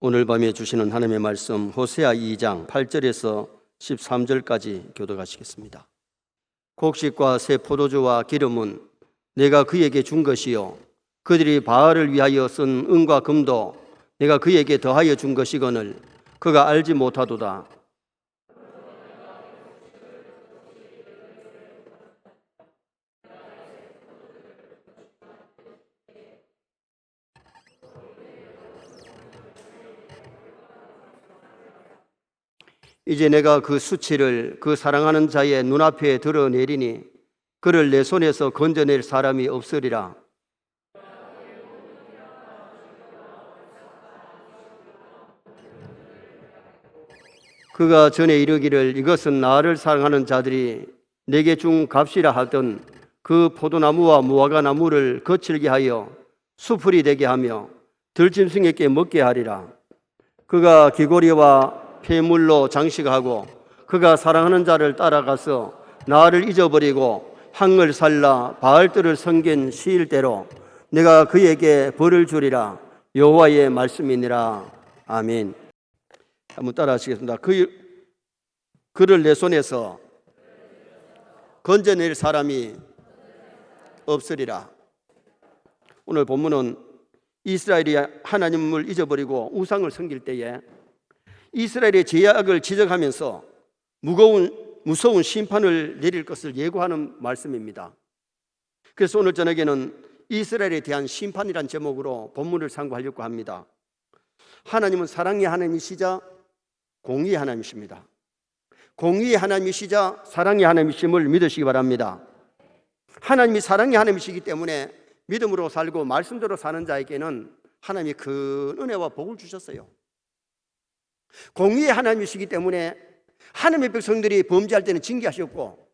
오늘 밤에 주시는 하나님의 말씀 호세아 2장 8절에서 13절까지 교독하시겠습니다. 곡식과 새 포도주와 기름은 내가 그에게 준 것이요 그들이 바알을 위하여 쓴 은과 금도 내가 그에게 더하여 준 것이거늘 그가 알지 못하도다. 이제 내가 그 수치를 그 사랑하는 자의 눈앞에 드러내리니 그를 내 손에서 건져낼 사람이 없으리라. 그가 전에 이르기를 이것은 나를 사랑하는 자들이 내게 준 값이라 하던 그 포도나무와 무화과 나무를 거칠게 하여 수풀이 되게 하며 들짐승에게 먹게 하리라. 그가 귀고리와 폐물로 장식하고 그가 사랑하는 자를 따라가서 나를 잊어버리고 향을 살라 바알들을 섬긴 시일대로 내가 그에게 벌을 주리라. 여호와의 말씀이니라. 아멘. 한번 따라 하시겠습니다. 그를 내 손에서 건져낼 사람이 없으리라. 오늘 본문은 이스라엘이 하나님을 잊어버리고 우상을 섬길 때에 이스라엘의 죄악을 지적하면서 무서운 심판을 내릴 것을 예고하는 말씀입니다. 그래서 오늘 저녁에는 이스라엘에 대한 심판이란 제목으로 본문을 상고하려고 합니다. 하나님은 사랑의 하나님이시자 공의의 하나님이십니다. 공의의 하나님이시자 사랑의 하나님이심을 믿으시기 바랍니다. 하나님이 사랑의 하나님이시기 때문에 믿음으로 살고 말씀대로 사는 자에게는 하나님이 큰 은혜와 복을 주셨어요. 공의의 하나님이시기 때문에 하나님의 백성들이 범죄할 때는 징계하셨고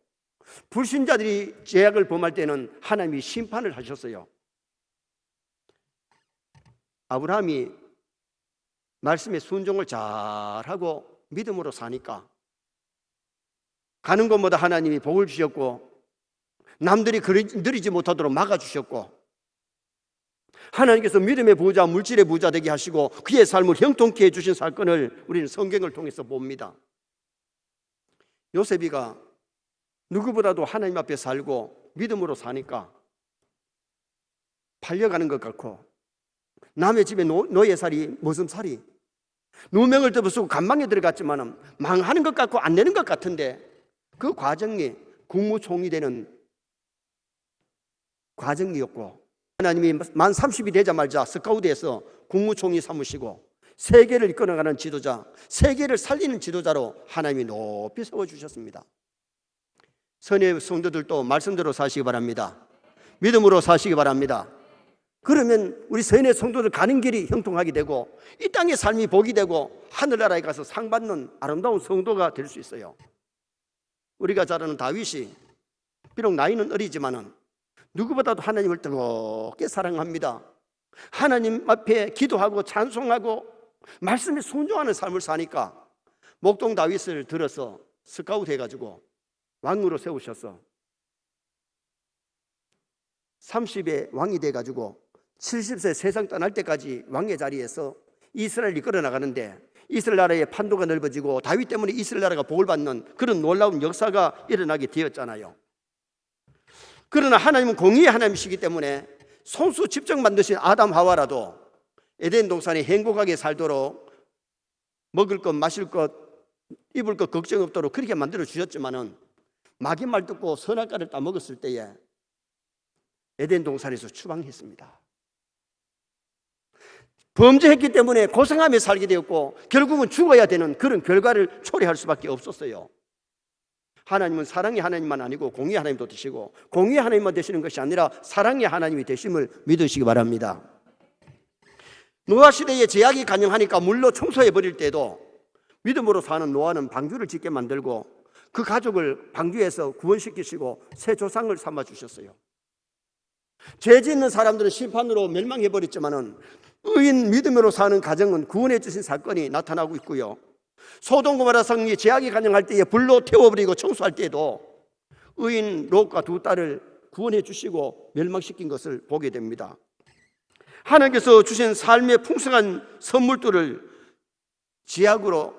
불신자들이 죄악을 범할 때는 하나님이 심판을 하셨어요. 아브라함이 말씀에 순종을 잘하고 믿음으로 사니까 가는 곳마다 하나님이 복을 주셨고 남들이 누리지 못하도록 막아주셨고 하나님께서 믿음의 부자, 물질의 부자 되게 하시고 그의 삶을 형통케 해주신 사건을 우리는 성경을 통해서 봅니다. 요셉이가 누구보다도 하나님 앞에 살고 믿음으로 사니까 팔려가는 것 같고 남의 집에 노예살이 머슴살이 누명을 덮어쓰고 감방에 들어갔지만 망하는 것 같고 안 되는 것 같은데 그 과정이 국무총리 되는 과정이었고 하나님이 만 30이 되자마자 스카우트에서 국무총리 삼으시고 세계를 이끌어가는 지도자, 세계를 살리는 지도자로 하나님이 높이 세워주셨습니다. 선의 성도들도 말씀대로 사시기 바랍니다. 믿음으로 사시기 바랍니다. 그러면 우리 선의 성도들 가는 길이 형통하게 되고 이 땅의 삶이 복이 되고 하늘나라에 가서 상 받는 아름다운 성도가 될 수 있어요. 우리가 잘 아는 다윗이 비록 나이는 어리지만은 누구보다도 하나님을 뜨겁게 사랑합니다. 하나님 앞에 기도하고 찬송하고 말씀에 순종하는 삶을 사니까 목동 다윗을 들어서 스카우트 해가지고 왕으로 세우셔서 30에 왕이 돼가지고 70세 세상 떠날 때까지 왕의 자리에서 이스라엘이 이끌어 나가는데 이스라엘 나라의 판도가 넓어지고 다윗 때문에 이스라엘 나라가 복을 받는 그런 놀라운 역사가 일어나게 되었잖아요. 그러나 하나님은 공의의 하나님이시기 때문에 손수 직접 만드신 아담 하와라도 에덴 동산에 행복하게 살도록 먹을 것, 마실 것, 입을 것 걱정 없도록 그렇게 만들어 주셨지만은 마귀 말 듣고 선악과를 따먹었을 때에 에덴 동산에서 추방했습니다. 범죄했기 때문에 고생하며 살게 되었고 결국은 죽어야 되는 그런 결과를 초래할 수밖에 없었어요. 하나님은 사랑의 하나님만 아니고 공의의 하나님도 되시고 공의의 하나님만 되시는 것이 아니라 사랑의 하나님이 되심을 믿으시기 바랍니다. 노아 시대에 제약이 간영하니까 물로 청소해버릴 때도 믿음으로 사는 노아는 방주를 짓게 만들고 그 가족을 방주에서 구원시키시고 새 조상을 삼아주셨어요. 죄 짓는 사람들은 심판으로 멸망해버렸지만은 의인 믿음으로 사는 가정은 구원해 주신 사건이 나타나고 있고요. 소돔 고모라 성이 죄악이 간영할 때에 불로 태워버리고 청소할 때에도 의인 롯과 두 딸을 구원해 주시고 멸망시킨 것을 보게 됩니다. 하나님께서 주신 삶의 풍성한 선물들을 지약으로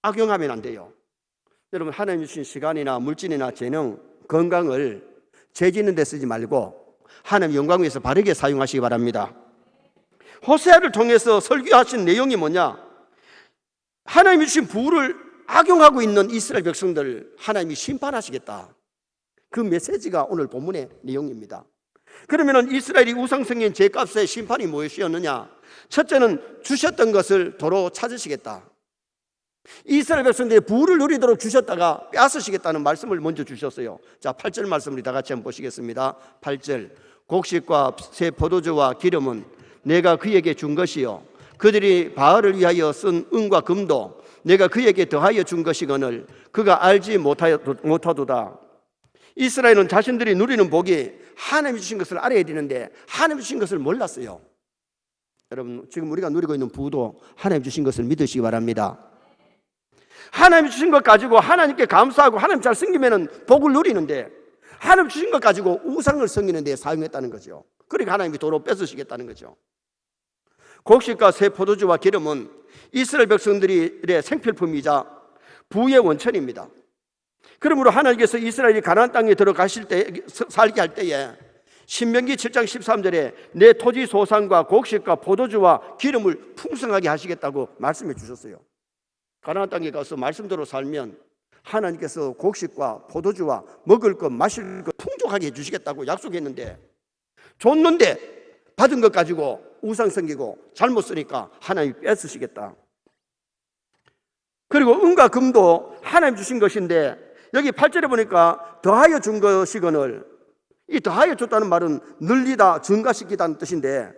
악용하면 안 돼요. 여러분, 하나님 주신 시간이나 물질이나 재능, 건강을 죄 짓는 데 쓰지 말고 하나님 영광 위해서 바르게 사용하시기 바랍니다. 호세아를 통해서 설교하신 내용이 뭐냐? 하나님이 주신 부를 악용하고 있는 이스라엘 백성들 하나님이 심판하시겠다. 그 메시지가 오늘 본문의 내용입니다. 그러면 이스라엘이 우상성인 죄값의 심판이 무엇이었느냐? 첫째는 주셨던 것을 도로 찾으시겠다. 이스라엘 백성들이 부를 누리도록 주셨다가 빼앗으시겠다는 말씀을 먼저 주셨어요. 자, 8절 말씀을 다 같이 한번 보시겠습니다. 8절, 곡식과 새 포도주와 기름은 내가 그에게 준 것이요 그들이 바알을 위하여 쓴 은과 금도 내가 그에게 더하여 준 것이거늘 그가 알지 못하도다. 이스라엘은 자신들이 누리는 복이 하나님이 주신 것을 알아야 되는데 하나님이 주신 것을 몰랐어요. 여러분, 지금 우리가 누리고 있는 부도 하나님이 주신 것을 믿으시기 바랍니다. 하나님이 주신 것 가지고 하나님께 감사하고 하나님 잘 섬기면 복을 누리는데 하나님 주신 것 가지고 우상을 섬기는 데 사용했다는 거죠. 그러니까 하나님이 도로 뺏으시겠다는 거죠. 곡식과 새 포도주와 기름은 이스라엘 백성들의 생필품이자 부의 원천입니다. 그러므로 하나님께서 이스라엘이 가나안 땅에 들어가실 때, 살게 할 때에 신명기 7장 13절에 내 토지 소산과 곡식과 포도주와 기름을 풍성하게 하시겠다고 말씀해 주셨어요. 가나안 땅에 가서 말씀대로 살면 하나님께서 곡식과 포도주와 먹을 것 마실 것 풍족하게 해주시겠다고 약속했는데, 줬는데 받은 것 가지고 우상 섬기고 잘못 쓰니까 하나님이 뺏으시겠다. 그리고 은과 금도 하나님 주신 것인데 여기 8절에 보니까 더하여 준 것이거늘, 이 더하여 줬다는 말은 늘리다 증가시키다는 뜻인데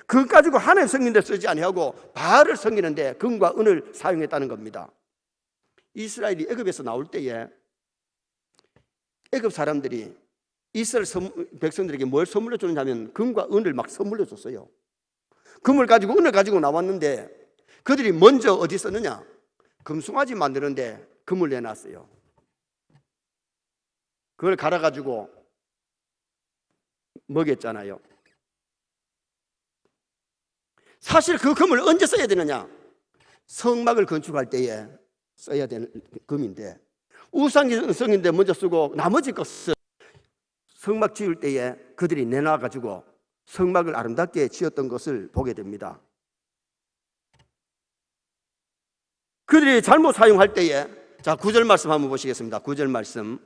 그것 가지고 하나님 섬기는 데 쓰지 아니하고 바알을 섬기는데 금과 은을 사용했다는 겁니다. 이스라엘이 애굽에서 나올 때에 애굽 사람들이 이스라엘 백성들에게 뭘 선물로 주느냐면 금과 은을 막 선물로 줬어요. 금을 가지고 은을 가지고 나왔는데 그들이 먼저 어디 썼느냐? 금송아지 만드는데 금을 내놨어요. 그걸 갈아가지고 먹였잖아요. 사실 그 금을 언제 써야 되느냐? 성막을 건축할 때에 써야 되는 금인데 우상성인데 먼저 쓰고 나머지 것을 성막 지을 때에 그들이 내놔가지고 성막을 아름답게 지었던 것을 보게 됩니다. 그들이 잘못 사용할 때에, 자, 9절 말씀 한번 보시겠습니다. 9절 말씀.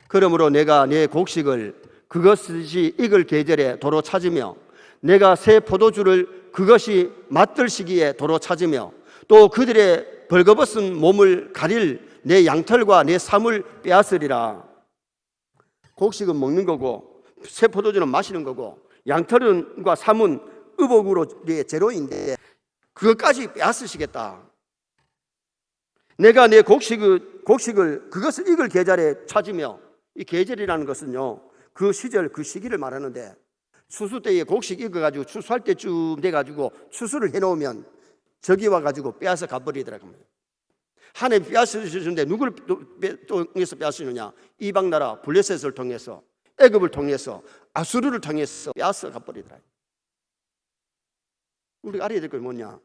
그러므로 내가 내 곡식을 그것이 익을 계절에 도로 찾으며 내가 새 포도주를 그것이 맛들 시기에 도로 찾으며 또 그들의 벌거벗은 몸을 가릴 내 양털과 내 삶을 빼앗으리라. 곡식은 먹는 거고 새 포도주는 마시는 거고 양털과 삶은 의복으로의 재료인데 그것까지 빼앗으시겠다. 내가 내 곡식을 그것을 익을 계절에 찾으며, 이 계절이라는 것은요 그 시절 그 시기를 말하는데 추수 때에 곡식 익어가지고 추수할 때쯤 돼가지고 추수를 해놓으면 저기 와가지고 빼앗아 가버리더라고요. 하나님 빼앗으시는데 누구를 통해서 빼앗으느냐? 이방 나라 블레셋을 통해서, 애굽을 통해서, 아수르를 통해서 빼앗아 가버리더라고요. 우리가 알아야 될 건 뭐냐?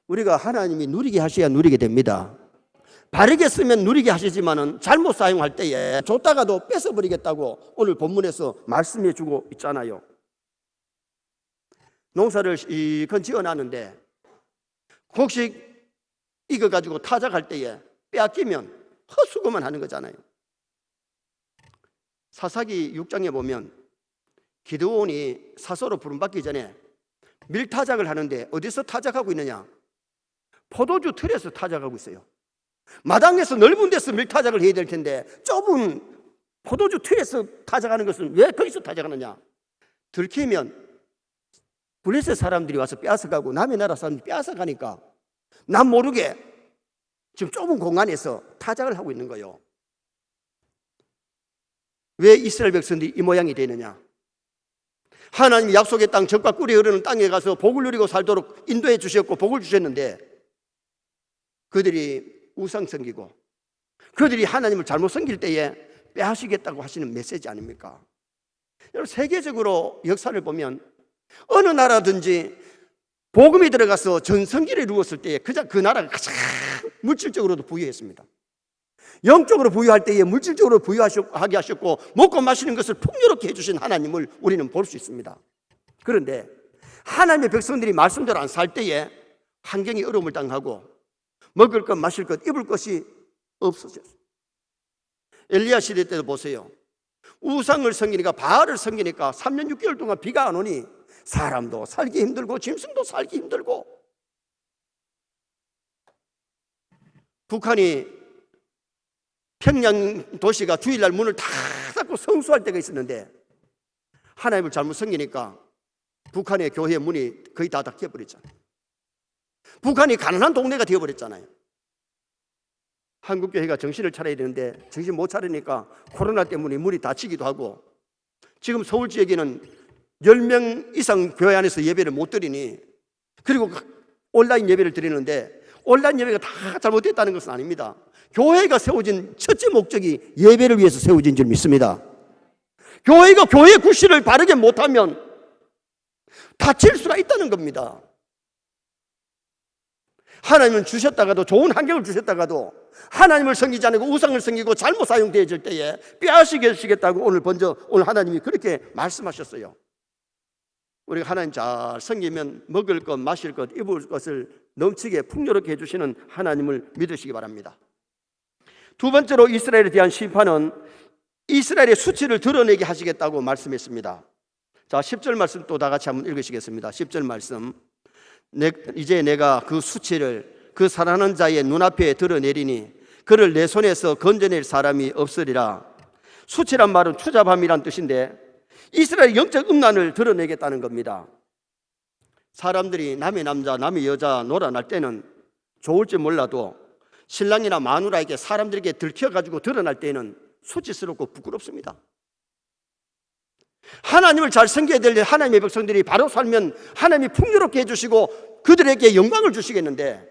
우리가 하나님이 누리게 하셔야 누리게 됩니다. 바르게 쓰면 누리게 하시지만은 잘못 사용할 때에 줬다가도 뺏어버리겠다고 오늘 본문에서 말씀해 주고 있잖아요. 농사를 실컷 지어놨는데 곡식 익어가지고 타작할 때에 빼앗기면 헛수고만 하는 거잖아요. 사사기 6장에 보면 기드온이 사서로 부름받기 전에 밀타작을 하는데 어디서 타작하고 있느냐? 포도주 틀에서 타작하고 있어요. 마당에서 넓은 데서 밀타작을 해야 될 텐데 좁은 포도주 틀에서 타작하는 것은 왜 거기서 타작하느냐? 들키면 블레셋 사람들이 와서 빼앗아가고 남의 나라 사람들이 빼앗아가니까 남 모르게 지금 좁은 공간에서 타작을 하고 있는 거예요. 왜 이스라엘 백성들이 이 모양이 되느냐? 하나님이 약속의 땅, 젖과 꿀이 흐르는 땅에 가서 복을 누리고 살도록 인도해 주셨고 복을 주셨는데 그들이 우상 섬기고 그들이 하나님을 잘못 섬길 때에 빼앗으시겠다고 하시는 메시지 아닙니까? 여러분, 세계적으로 역사를 보면 어느 나라든지 복음이 들어가서 전성기를 이루었을 때에 그 나라가 가장 물질적으로도 부유했습니다. 영적으로 부유할 때에 물질적으로 부유하게 하셨고 먹고 마시는 것을 풍요롭게 해주신 하나님을 우리는 볼 수 있습니다. 그런데 하나님의 백성들이 말씀대로 안 살 때에 환경이 어려움을 당하고 먹을 것, 마실 것, 입을 것이 없어졌어요. 엘리야 시대 때도 보세요. 우상을 섬기니까, 바알을 섬기니까 3년 6개월 동안 비가 안 오니 사람도 살기 힘들고 짐승도 살기 힘들고, 북한이 평양 도시가 주일날 문을 다 닫고 성수할 때가 있었는데 하나님을 잘못 섬기니까 북한의 교회 문이 거의 다 닫혀버렸잖아요. 북한이 가난한 동네가 되어버렸잖아요. 한국교회가 정신을 차려야 되는데 정신 못 차리니까 코로나 때문에 문이 닫히기도 하고, 지금 서울 지역에는 10명 이상 교회 안에서 예배를 못 드리니, 그리고 온라인 예배를 드리는데 온라인 예배가 다 잘못됐다는 것은 아닙니다. 교회가 세워진 첫째 목적이 예배를 위해서 세워진 줄 믿습니다. 교회가 교회 구실을 바르게 못하면 다칠 수가 있다는 겁니다. 하나님은 주셨다가도, 좋은 환경을 주셨다가도 하나님을 섬기지 않고 우상을 섬기고 잘못 사용되어질 때에 빼앗으시겠다고 오늘 하나님이 그렇게 말씀하셨어요. 우리가 하나님 잘 섬기면 먹을 것, 마실 것, 입을 것을 넘치게 풍요롭게 해주시는 하나님을 믿으시기 바랍니다. 두 번째로 이스라엘에 대한 심판은 이스라엘의 수치를 드러내게 하시겠다고 말씀했습니다. 자, 10절 말씀 또 다 같이 한번 읽으시겠습니다. 10절 말씀. 이제 내가 그 수치를 그 살아나는 자의 눈앞에 드러내리니 그를 내 손에서 건져낼 사람이 없으리라. 수치란 말은 추잡함이란 뜻인데 이스라엘 영적 음란을 드러내겠다는 겁니다. 사람들이 남의 남자, 남의 여자 놀아날 때는 좋을지 몰라도 신랑이나 마누라에게, 사람들에게 들켜가지고 드러날 때는 수치스럽고 부끄럽습니다. 하나님을 잘 섬겨야 될 하나님의 백성들이 바로 살면 하나님이 풍요롭게 해주시고 그들에게 영광을 주시겠는데,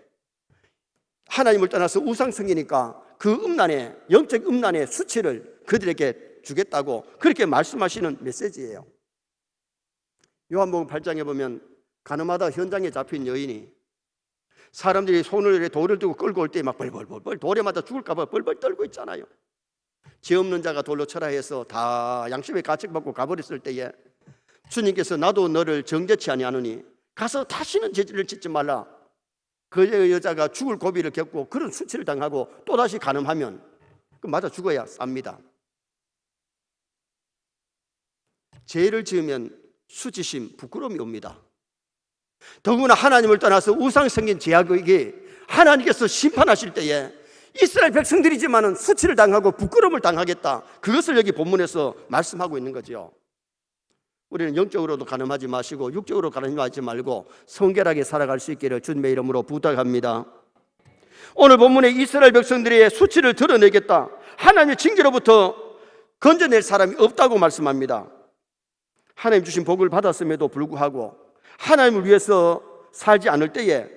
하나님을 떠나서 우상 섬기니까 그 음란의, 영적 음란의 수치를 그들에게 주겠다고 그렇게 말씀하시는 메시지예요. 요한복음 8장에 보면 가늠하다 현장에 잡힌 여인이 사람들이 손을 돌을 들고 끌고 올 때 막 벌벌벌 돌에 맞아 죽을까 봐 벌벌 떨고 있잖아요. 죄 없는 자가 돌로 쳐라 해서 다 양심의 가책받고 가버렸을 때에 주님께서 나도 너를 정죄치 아니하노니 가서 다시는 죄를 짓지 말라. 그 여자가 죽을 고비를 겪고 그런 수치를 당하고 또다시 간음하면 맞아 죽어야 쌉니다. 죄를 지으면 수치심, 부끄러움이 옵니다. 더구나 하나님을 떠나서 우상 섬긴 죄악에게 하나님께서 심판하실 때에 이스라엘 백성들이지만은 수치를 당하고 부끄러움을 당하겠다. 그것을 여기 본문에서 말씀하고 있는 거죠. 우리는 영적으로도 가늠하지 마시고 육적으로 가늠하지 말고 성결하게 살아갈 수 있기를 주님의 이름으로 부탁합니다. 오늘 본문에 이스라엘 백성들의 수치를 드러내겠다, 하나님의 징계로부터 건져낼 사람이 없다고 말씀합니다. 하나님 주신 복을 받았음에도 불구하고 하나님을 위해서 살지 않을 때에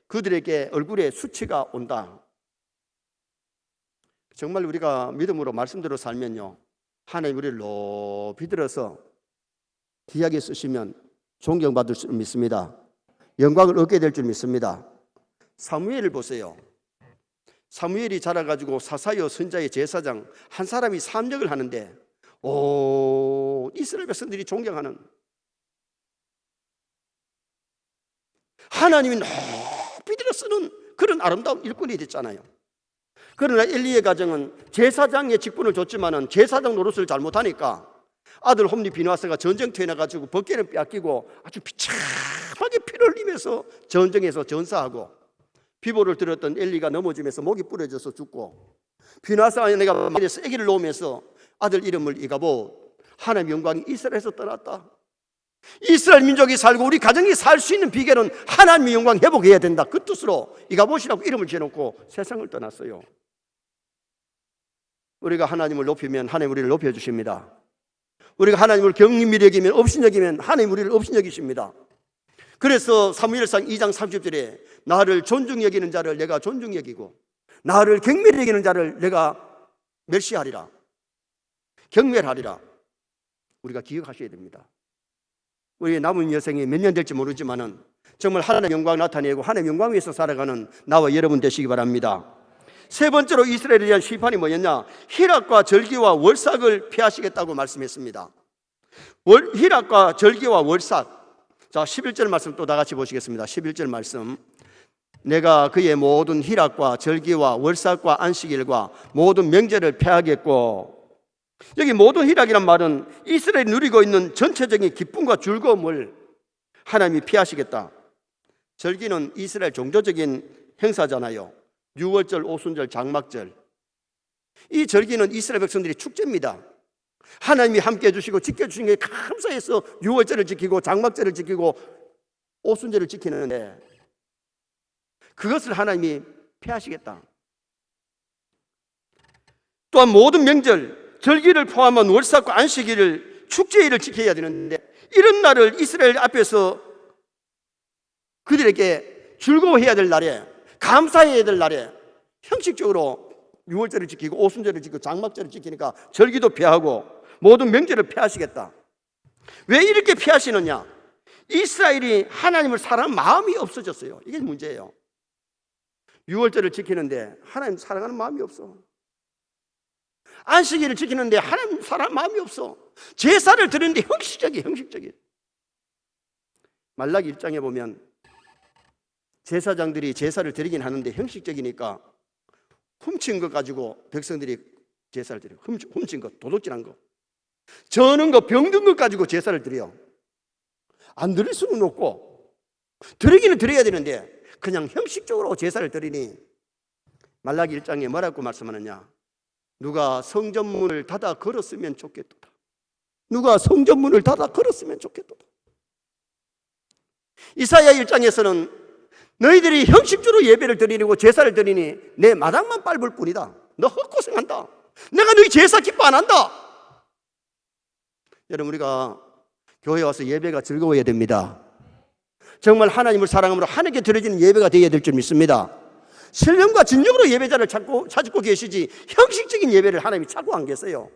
그들에게 얼굴에 수치가 온다. 정말 우리가 믿음으로 말씀대로 살면요, 하나님 우리를 높이 들어서 귀하게 쓰시면 존경받을 줄 믿습니다. 영광을 얻게 될 줄 믿습니다. 사무엘을 보세요. 사무엘이 자라가지고 사사여 선자의 제사장 한 사람이 삼역을 하는데 이스라엘 백성들이 존경하는, 하나님이 높이 들어 쓰는 그런 아름다운 일꾼이 됐잖아요. 그러나 엘리의 가정은 제사장의 직분을 줬지만은 제사장 노릇을 잘못하니까 아들 홈리 비누아스가 전쟁터에 나가지고 벗개는 빼앗기고 아주 비참하게 피를 흘리면서 전쟁에서 전사하고, 비보를 들었던 엘리가 넘어지면서 목이 부러져서 죽고, 비누아스 아내가 말에서 아기를 놓으면서 아들 이름을 이가보, 하나님의 영광이 이스라엘에서 떠났다. 이스라엘 민족이 살고 우리 가정이 살 수 있는 비결은 하나님의 영광 회복해야 된다. 그 뜻으로 이가봇이라고 이름을 지어놓고 세상을 떠났어요. 우리가 하나님을 높이면 하나님 우리를 높여주십니다. 우리가 하나님을 경림히 여기면, 업신여기면 하나님 우리를 업신여기십니다. 그래서 사무엘상 2장 30절에 나를 존중히 여기는 자를 내가 존중히 여기고 나를 경멸히 여기는 자를 내가 멸시하리라, 경멸하리라. 우리가 기억하셔야 됩니다. 우리 남은 여생이 몇 년 될지 모르지만은 정말 하나님의 영광 나타내고 하나님의 영광 위에서 살아가는 나와 여러분 되시기 바랍니다. 세 번째로 이스라엘에 대한 심판이 뭐였냐? 희락과 절기와 월삭을 피하시겠다고 말씀했습니다. 희락과 절기와 월삭. 자, 11절 말씀 또 다 같이 보시겠습니다. 11절 말씀. 내가 그의 모든 희락과 절기와 월삭과 안식일과 모든 명제를 폐하겠고, 여기 모든 희락이란 말은 이스라엘이 누리고 있는 전체적인 기쁨과 즐거움을 하나님이 피하시겠다. 절기는 이스라엘 종교적인 행사잖아요. 유월절, 오순절, 장막절. 이 절기는 이스라엘 백성들이 축제입니다. 하나님이 함께 해주시고 지켜주신 게 감사해서 유월절을 지키고 장막절을 지키고 오순절을 지키는데, 그것을 하나님이 폐하시겠다. 또한 모든 명절, 절기를 포함한 월삭과 안식일을, 축제일을 지켜야 되는데, 이런 날을 이스라엘 앞에서 그들에게 즐거워해야 될 날에, 감사해야 될 날에 형식적으로 유월절을 지키고 오순절을 지키고 장막절을 지키니까 절기도 피하고 모든 명절을 피하시겠다. 왜 이렇게 피하시느냐? 이스라엘이 하나님을 사랑하는 마음이 없어졌어요. 이게 문제예요. 유월절을 지키는데 하나님 사랑하는 마음이 없어. 안식일을 지키는데 하나님 사랑하는 마음이 없어. 제사를 드리는데 형식적이. 말라기 1장에 보면 제사장들이 제사를 드리긴 하는데 형식적이니까 훔친 것 가지고 백성들이 제사를 드려요. 훔친 것, 도둑질한 거, 저는 거, 병든 것 가지고 제사를 드려요. 안 드릴 수는 없고 드리기는 드려야 되는데 그냥 형식적으로 제사를 드리니, 말라기 1장에 뭐라고 말씀하느냐? 누가 성전문을 닫아 걸었으면 좋겠도다. 누가 성전문을 닫아 걸었으면 좋겠도다. 이사야 1장에서는 너희들이 형식적으로 예배를 드리고 제사를 드리니 내 마당만 밟을 뿐이다. 너 헛고생한다. 내가 너희 제사 기뻐 안 한다. 여러분, 우리가 교회에 와서 예배가 즐거워야 됩니다. 정말 하나님을 사랑함으로 하나님께 드려지는 예배가 되어야 될 줄 믿습니다. 신령과 진정으로 예배자를 찾고 계시지 형식적인 예배를 하나님이 찾고 안 계세요.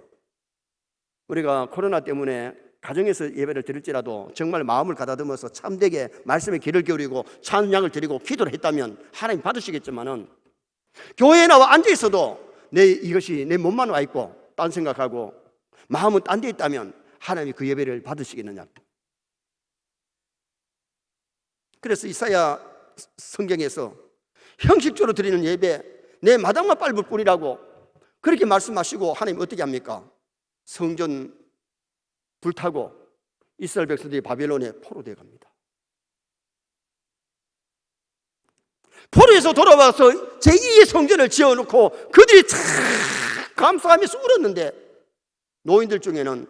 우리가 코로나 때문에 가정에서 예배를 드릴지라도 정말 마음을 가다듬어서 참되게 말씀에 귀를 기울이고 찬양을 드리고 기도를 했다면 하나님 받으시겠지만은, 교회에 나와 앉아 있어도 이것이 내 몸만 와 있고 딴 생각하고 마음은 딴 데 있다면 하나님이 그 예배를 받으시겠느냐? 그래서 이사야 성경에서 형식적으로 드리는 예배, 내 마당만 밟을 뿐이라고 그렇게 말씀하시고, 하나님 어떻게 합니까? 성전 불타고 이스라엘 백성들이 바벨론에 포로되어 갑니다. 포로에서 돌아와서 제2의 성전을 지어놓고 그들이 참 감사하면서 울었는데, 노인들 중에는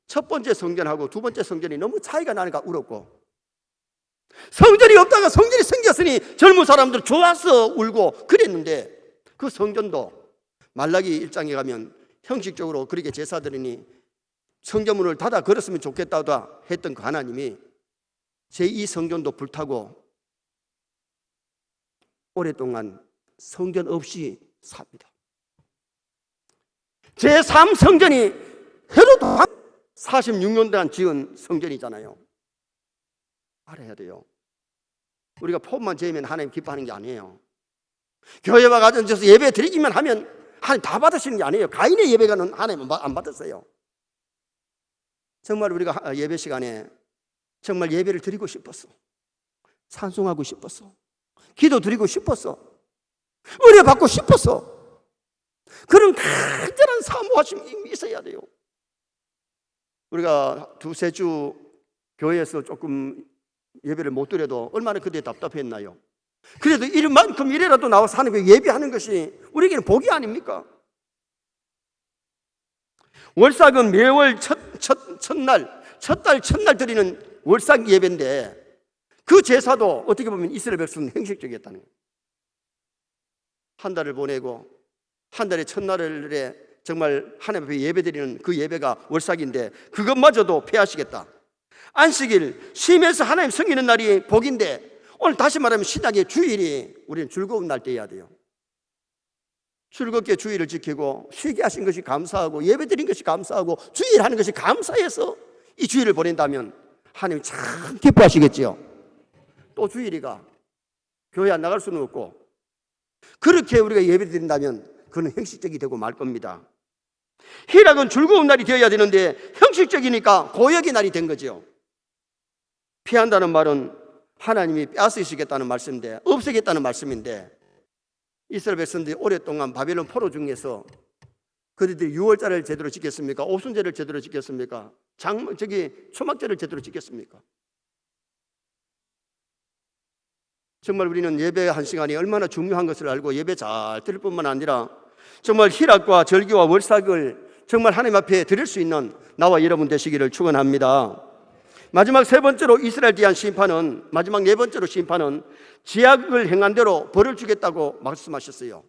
첫 번째 성전하고 두 번째 성전이 너무 차이가 나니까 울었고, 성전이 없다가 성전이 생겼으니 젊은 사람들 좋아서 울고 그랬는데, 그 성전도 말라기 1장에 가면 형식적으로 그렇게 제사드리니 성전문을 닫아 걸었으면 좋겠다고 했던 그 하나님이 제2 성전도 불타고 오랫동안 성전 없이 삽니다. 제3 성전이 헤롯 46년 동안 지은 성전이잖아요. 알아야 돼요. 우리가 폼만 재면 하나님 기뻐하는 게 아니에요. 교회와 가정에서 예배 드리기만 하면 하나님 다 받으시는 게 아니에요. 가인의 예배가는 하나님 안 받았어요. 정말 우리가 예배 시간에 정말 예배를 드리고 싶었어. 찬송하고 싶었어. 기도 드리고 싶었어. 은혜 받고 싶었어. 그런 간절한 사모하심이 있어야 돼요. 우리가 두세 주 교회에서 조금 예배를 못 드려도 얼마나 그때 답답했나요? 그래도 이만큼 이래라도 나와서 하나님께 예배하는 것이 우리에게는 복이 아닙니까? 월삭은 매월 첫 달 첫날 드리는 월삭 예배인데, 그 제사도 어떻게 보면 이스라엘 백성은 형식적이었다는 거예요. 한 달을 보내고 한 달의 첫날에 정말 하나님 앞에 예배 드리는 그 예배가 월삭인데, 그것마저도 폐하시겠다. 안식일, 쉼에서 하나님 섬기는 날이 복인데, 오늘 다시 말하면 신약의 주일이 우리는 즐거운 날 때여야 돼요. 즐겁게 주일을 지키고 쉬게 하신 것이 감사하고 예배 드린 것이 감사하고 주일 하는 것이 감사해서 이 주일을 보낸다면 하나님 참 기뻐하시겠지요. 또 주일이가 교회 안 나갈 수는 없고, 그렇게 우리가 예배 드린다면 그건 형식적이 되고 말 겁니다. 희락은 즐거운 날이 되어야 되는데 형식적이니까 고역의 날이 된 거죠. 피한다는 말은 하나님이 빼앗으시겠다는 말씀인데, 없애겠다는 말씀인데, 이스라엘 백성들이 오랫동안 바벨론 포로 중에서 그들이 유월절을 제대로 지켰습니까? 오순절을 제대로 지켰습니까? 초막절을 제대로 지켰습니까? 정말 우리는 예배 한 시간이 얼마나 중요한 것을 알고 예배 잘 드릴 뿐만 아니라 정말 희락과 절기와 월삭을 정말 하나님 앞에 드릴 수 있는 나와 여러분 되시기를 축원합니다. 마지막 세 번째로 이스라엘 대한 심판은, 마지막 네 번째로 심판은 지약을 행한 대로 벌을 주겠다고 말씀하셨어요.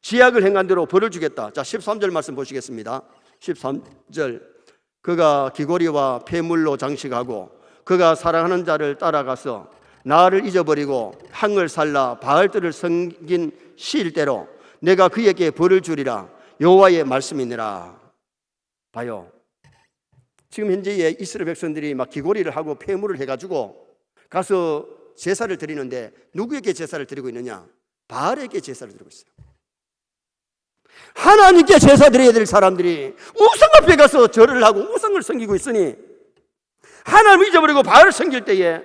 지약을 행한 대로 벌을 주겠다. 자, 13절 말씀 보시겠습니다. 13절. 그가 귀고리와 폐물로 장식하고 그가 사랑하는 자를 따라가서 나를 잊어버리고 향을 살라 바알들을 섬긴 시일대로 내가 그에게 벌을 주리라. 여호와의 말씀이니라. 봐요. 지금 현재의 이스라엘 백성들이 막 귀고리를 하고 폐물을 해가지고 가서 제사를 드리는데 누구에게 제사를 드리고 있느냐? 바알에게 제사를 드리고 있어요. 하나님께 제사 드려야 될 사람들이 우상 앞에 가서 절을 하고 우상을 섬기고 있으니, 하나님을 잊어버리고 바알을 섬길 때에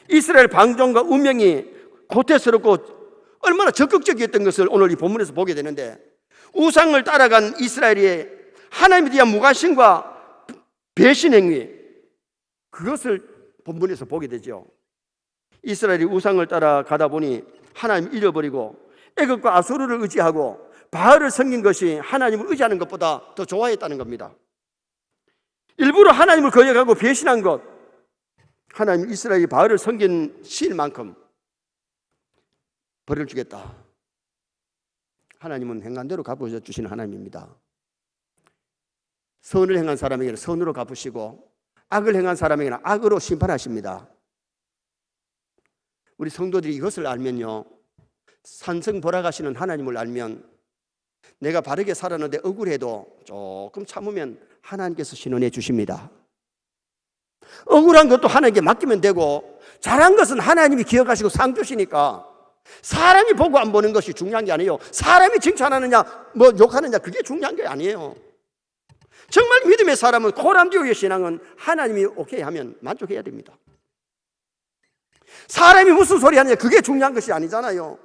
이스라엘 방종과 운명이 고통스럽고 얼마나 적극적이었던 것을 오늘 이 본문에서 보게 되는데, 우상을 따라간 이스라엘의 하나님에 대한 무관심과 배신 행위, 그것을 본문에서 보게 되죠. 이스라엘이 우상을 따라가다 보니 하나님을 잃어버리고 애굽과 아수르를 의지하고 바알을 섬긴 것이 하나님을 의지하는 것보다 더 좋아했다는 겁니다. 일부러 하나님을 거역하고 배신한 것, 하나님 이스라엘이 바알을 섬긴 시일만큼 벌을 주겠다. 하나님은 행한 대로 갚아 주시는 하나님입니다. 선을 행한 사람에게는 선으로 갚으시고 악을 행한 사람에게는 악으로 심판하십니다. 우리 성도들이 이것을 알면요, 산성벌하시는 하나님을 알면 내가 바르게 살았는데 억울해도 조금 참으면 하나님께서 신원해 주십니다. 억울한 것도 하나님께 맡기면 되고, 잘한 것은 하나님이 기억하시고 상 주시니까 사람이 보고 안 보는 것이 중요한 게 아니에요. 사람이 칭찬하느냐 뭐 욕하느냐 그게 중요한 게 아니에요. 정말 믿음의 사람은, 코람디오의 신앙은 하나님이 오케이 하면 만족해야 됩니다. 사람이 무슨 소리 하느냐 그게 중요한 것이 아니잖아요.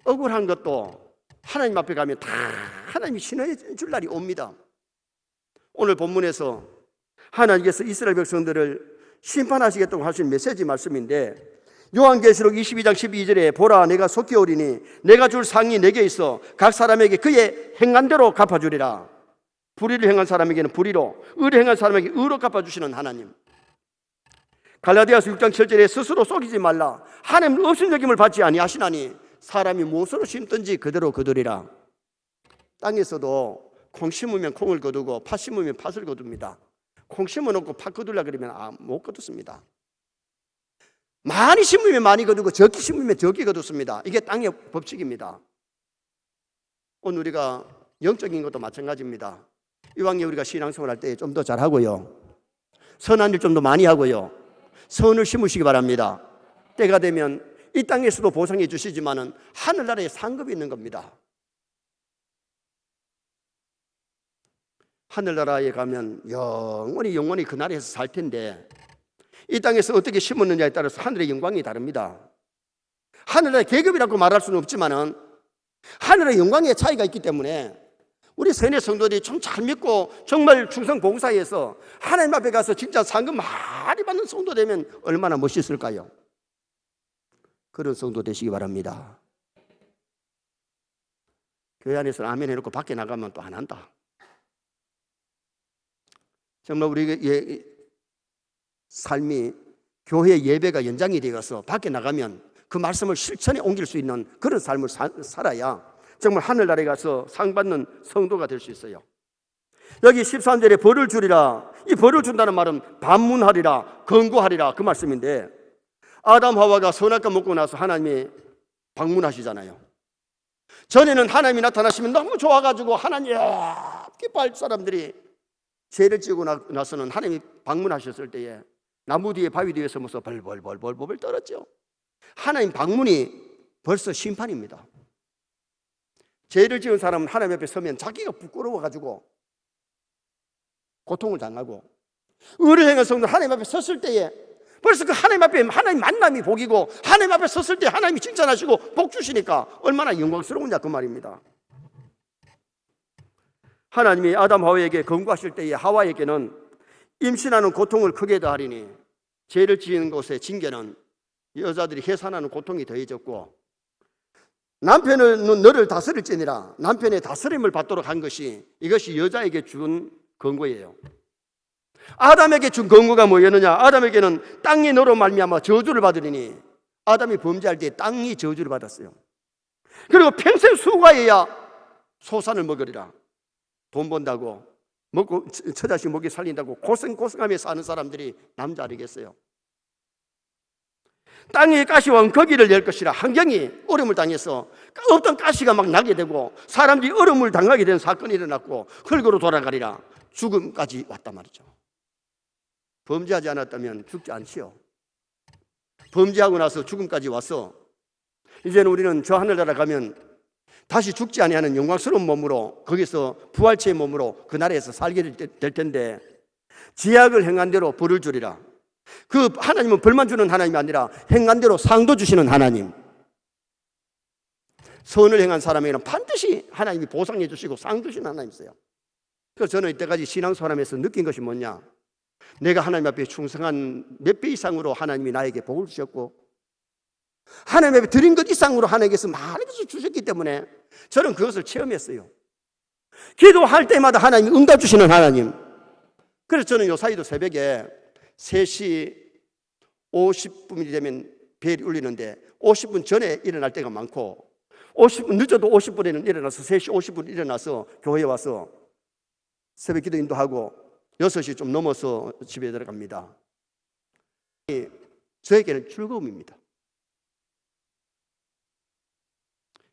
억울한 것도 하나님 앞에 가면 다 하나님이 신원해 줄 날이 옵니다. 오늘 본문에서 하나님께서 이스라엘 백성들을 심판하시겠다고 하신 메시지 말씀인데, 요한계시록 22장 12절에 보라 내가 속히 오리니 내가 줄 상이 내게 있어 각 사람에게 그의 행한 대로 갚아주리라. 불의를 행한 사람에게는 불의로, 의를 행한 사람에게 의로 갚아주시는 하나님. 갈라디아서 6장 7절에 스스로 속이지 말라. 하나님은 업신여김을 받지 아니하시나니 사람이 무엇으로 심든지 그대로 거두리라. 땅에서도 콩 심으면 콩을 거두고 팥 심으면 팥을 거둡니다. 콩 심어놓고 팥 거두려 그러면 못 거둡니다. 많이 심으면 많이 거두고 적게 심으면 적게 거둡니다. 이게 땅의 법칙입니다. 오늘 우리가 영적인 것도 마찬가지입니다. 이왕에 우리가 신앙생활 할 때 좀 더 잘하고요, 선한 일 좀 더 많이 하고요, 선을 심으시기 바랍니다. 때가 되면 이 땅에서도 보상해 주시지만은 하늘나라에 상급이 있는 겁니다. 하늘나라에 가면 영원히 그 나라에서 살 텐데, 이 땅에서 어떻게 심었느냐에 따라서 하늘의 영광이 다릅니다. 하늘나라의 계급이라고 말할 수는 없지만은 하늘의 영광의 차이가 있기 때문에 우리 세뇌 성도들이 좀 잘 믿고 정말 충성 봉사해서 하나님 앞에 가서 진짜 상급 많이 받는 성도 되면 얼마나 멋있을까요? 그런 성도 되시기 바랍니다. 교회 안에서는 아멘 해놓고 밖에 나가면 또 안 한다. 정말 우리의 삶이 교회 예배가 연장이 되어서 밖에 나가면 그 말씀을 실천에 옮길 수 있는 그런 삶을 살아야 정말 하늘나라에 가서 상 받는 성도가 될 수 있어요. 여기 13절에 벌을 주리라, 이 벌을 준다는 말은 반문하리라, 권고하리라 그 말씀인데, 아담 하와가 선악과 먹고 나서 하나님이 방문하시잖아요. 전에는 하나님이 나타나시면 너무 좋아가지고 하나님 기뻐할 사람들이, 죄를 지고 나서는 하나님이 방문하셨을 때에 나무 뒤에 바위 뒤에 서면서 벌벌벌벌벌 떨었죠. 하나님 방문이 벌써 심판입니다. 죄를 지은 사람은 하나님 앞에 서면 자기가 부끄러워가지고 고통을 당하고, 의를 행한 성도 하나님 앞에 섰을 때에 벌써 그 하나님 앞에 하나님 만남이 복이고, 하나님 앞에 섰을 때 하나님이 칭찬하시고 복 주시니까 얼마나 영광스러우냐 그 말입니다. 하나님이 아담 하와에게 경고하실 때에 하와에게는 임신하는 고통을 크게 더하리니 죄를 지은 곳의 징계는 여자들이 해산하는 고통이 더해졌고, 남편은 너를 다스릴지니라, 남편의 다스림을 받도록 한 것이, 이것이 여자에게 준 권고예요. 아담에게 준 권고가 뭐였느냐? 아담에게는 땅이 너로 말미암아 저주를 받으리니, 아담이 범죄할 때 땅이 저주를 받았어요. 그리고 평생 수고해야 소산을 먹으리라. 돈 번다고, 먹고 처자식 먹이 살린다고 고생하며 사는 사람들이 남자 아니겠어요? 땅의 가시와 거기를 낼 것이라. 환경이 어려움을 당해서 어떤 가시가 막 나게 되고 사람들이 어려움을 당하게 된 사건이 일어났고 흙으로 돌아가리라. 죽음까지 왔단 말이죠. 범죄하지 않았다면 죽지 않지요. 범죄하고 나서 죽음까지 와서 이제는 우리는 저 하늘나라 가면 다시 죽지 아니하는 영광스러운 몸으로, 거기서 부활체의 몸으로 그 나라에서 살게 될 텐데, 지약을 행한 대로 벌을 주리라. 그 하나님은 벌만 주는 하나님이 아니라 행한 대로 상도 주시는 하나님. 선을 행한 사람에게는 반드시 하나님이 보상해 주시고 상 주시는 하나님이세요. 그래서 저는 이때까지 신앙생활하면서 느낀 것이 뭐냐? 내가 하나님 앞에 충성한 몇 배 이상으로 하나님이 나에게 복을 주셨고, 하나님 앞에 드린 것 이상으로 하나님께서 많은 것을 주셨기 때문에 저는 그것을 체험했어요. 기도할 때마다 하나님이 응답 주시는 하나님. 그래서 저는 요 사이도 새벽에 3시 50분이 되면 벨이 울리는데 50분 전에 일어날 때가 많고, 50분 늦어도 50분에는 일어나서 3시 50분 일어나서 교회에 와서 새벽 기도 인도하고 6시 좀 넘어서 집에 들어갑니다. 저에게는 즐거움입니다.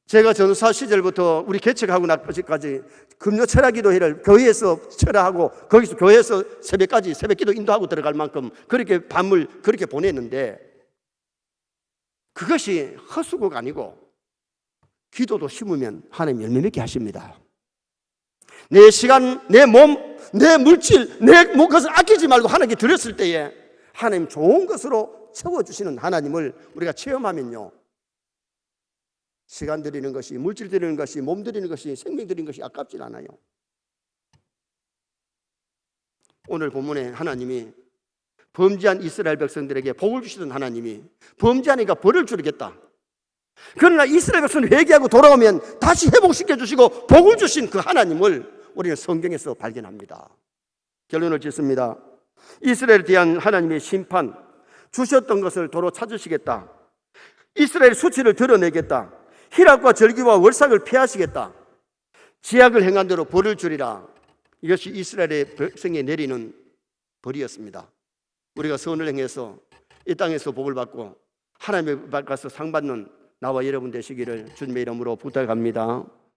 제가 전사 시절부터 우리 개척하고 나까지 금요 철학 기도회를 교회에서 철학하고 거기서 교회에서 새벽까지 새벽 기도 인도하고 들어갈 만큼 그렇게 밤을 그렇게 보냈는데, 그것이 헛수고가 아니고 기도도 심으면 하나님 열매 맺게 하십니다. 내 시간, 내 몸, 내 물질, 내 것을 아끼지 말고 하나님께 드렸을 때에 하나님 좋은 것으로 채워주시는 하나님을 우리가 체험하면요, 시간 드리는 것이, 물질 드리는 것이, 몸 드리는 것이, 생명 드리는 것이 아깝지 않아요. 오늘 본문에 하나님이 범죄한 이스라엘 백성들에게 복을 주시던 하나님이 범죄하니까 벌을 주겠다. 그러나 이스라엘 백성은 회개하고 돌아오면 다시 회복시켜 주시고 복을 주신 그 하나님을 우리는 성경에서 발견합니다. 결론을 짓습니다. 이스라엘에 대한 하나님의 심판, 주셨던 것을 도로 찾으시겠다. 이스라엘의 수치를 드러내겠다. 희락과 절기와 월삭을 폐하시겠다. 지약을 행한 대로 벌을 주리라. 이것이 이스라엘의 백성에 내리는 벌이었습니다. 우리가 선을 행해서 이 땅에서 복을 받고 하나님의 발 가서 상 받는 나와 여러분 되시기를 주님의 이름으로 부탁합니다.